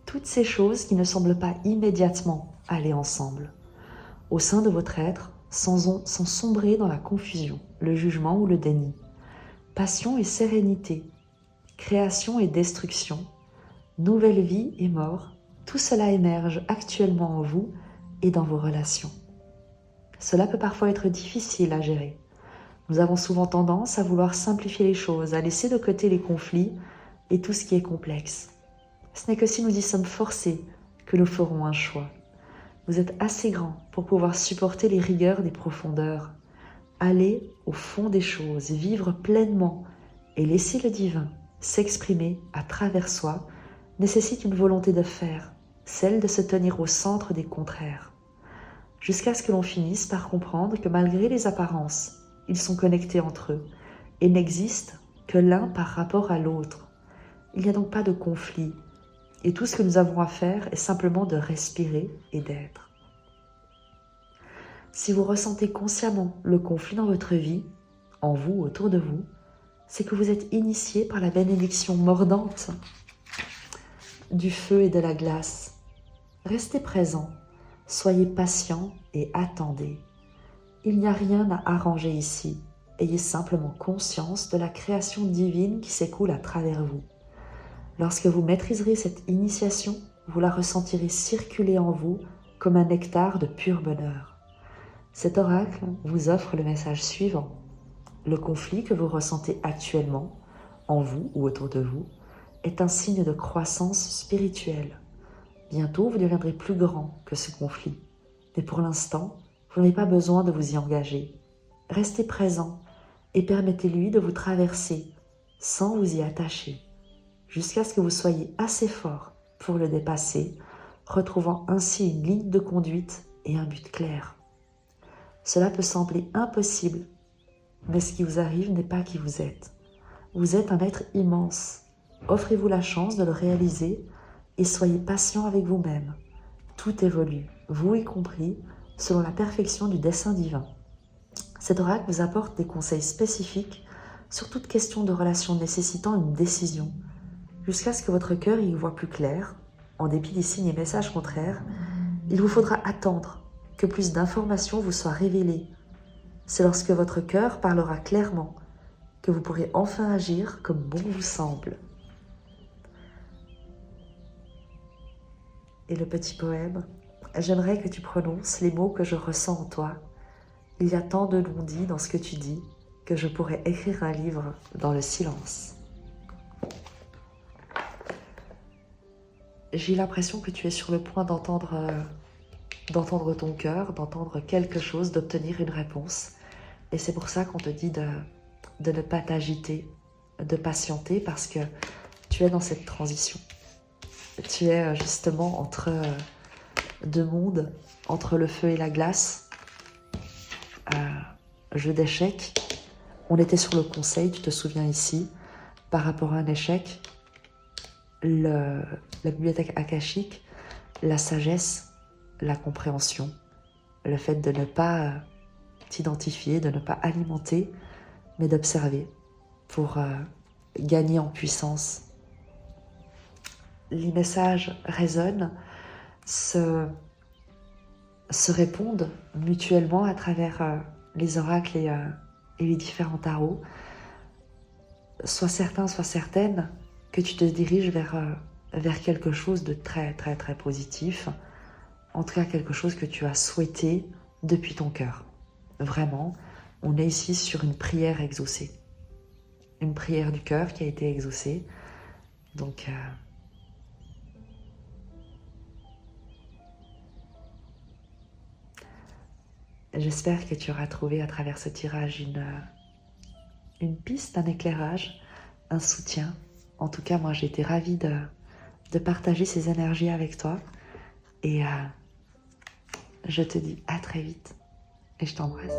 toutes ces choses qui ne semblent pas immédiatement aller ensemble. Au sein de votre être, sans sombrer dans la confusion, le jugement ou le déni. Passion et sérénité, création et destruction, nouvelle vie et mort, tout cela émerge actuellement en vous et dans vos relations. Cela peut parfois être difficile à gérer. Nous avons souvent tendance à vouloir simplifier les choses, à laisser de côté les conflits et tout ce qui est complexe. Ce n'est que si nous y sommes forcés que nous ferons un choix. Vous êtes assez grand pour pouvoir supporter les rigueurs des profondeurs. Aller au fond des choses, vivre pleinement et laisser le divin s'exprimer à travers soi nécessite une volonté de faire, celle de se tenir au centre des contraires. Jusqu'à ce que l'on finisse par comprendre que malgré les apparences, ils sont connectés entre eux et n'existent que l'un par rapport à l'autre. Il n'y a donc pas de conflit et tout ce que nous avons à faire est simplement de respirer et d'être. Si vous ressentez consciemment le conflit dans votre vie, en vous, autour de vous, c'est que vous êtes initié par la bénédiction mordante du feu et de la glace. Restez présent, soyez patient et attendez. Il n'y a rien à arranger ici. Ayez simplement conscience de la création divine qui s'écoule à travers vous. Lorsque vous maîtriserez cette initiation, vous la ressentirez circuler en vous comme un nectar de pur bonheur. Cet oracle vous offre le message suivant. Le conflit que vous ressentez actuellement, en vous ou autour de vous, est un signe de croissance spirituelle. Bientôt, vous deviendrez plus grand que ce conflit. Mais pour l'instant, vous n'avez pas besoin de vous y engager. Restez présent et permettez-lui de vous traverser sans vous y attacher, jusqu'à ce que vous soyez assez fort pour le dépasser, retrouvant ainsi une ligne de conduite et un but clair. Cela peut sembler impossible, mais ce qui vous arrive n'est pas qui vous êtes. Vous êtes un être immense. Offrez-vous la chance de le réaliser et soyez patient avec vous-même. Tout évolue, vous y compris, selon la perfection du dessein divin. Cet oracle vous apporte des conseils spécifiques sur toute question de relation nécessitant une décision, jusqu'à ce que votre cœur y voie plus clair. En dépit des signes et messages contraires, il vous faudra attendre que plus d'informations vous soient révélées. C'est lorsque votre cœur parlera clairement que vous pourrez enfin agir comme bon vous semble. Et le petit poème, j'aimerais que tu prononces les mots que je ressens en toi. Il y a tant de non-dits dans ce que tu dis que je pourrais écrire un livre dans le silence. J'ai l'impression que tu es sur le point d'entendre ton cœur, d'entendre quelque chose, d'obtenir une réponse. Et c'est pour ça qu'on te dit de ne pas t'agiter, de patienter, parce que tu es dans cette transition. Tu es justement entre deux mondes, entre le feu et la glace. Jeu d'échecs. On était sur le conseil, tu te souviens ici, par rapport à un échec, la bibliothèque akashique, la sagesse, la compréhension, le fait de ne pas t'identifier, de ne pas alimenter, mais d'observer pour gagner en puissance. Les messages résonnent, se répondent mutuellement à travers les oracles et les différents tarots. Sois certain, sois certaine que tu te diriges vers quelque chose de très très très positif, en tout cas quelque chose que tu as souhaité depuis ton cœur. Vraiment, on est ici sur une prière exaucée, une prière du cœur qui a été exaucée. Donc j'espère que tu auras trouvé à travers ce tirage une piste, un éclairage, un soutien. En tout cas, moi j'ai été ravie de partager ces énergies avec toi. Et je te dis à très vite et je t'embrasse.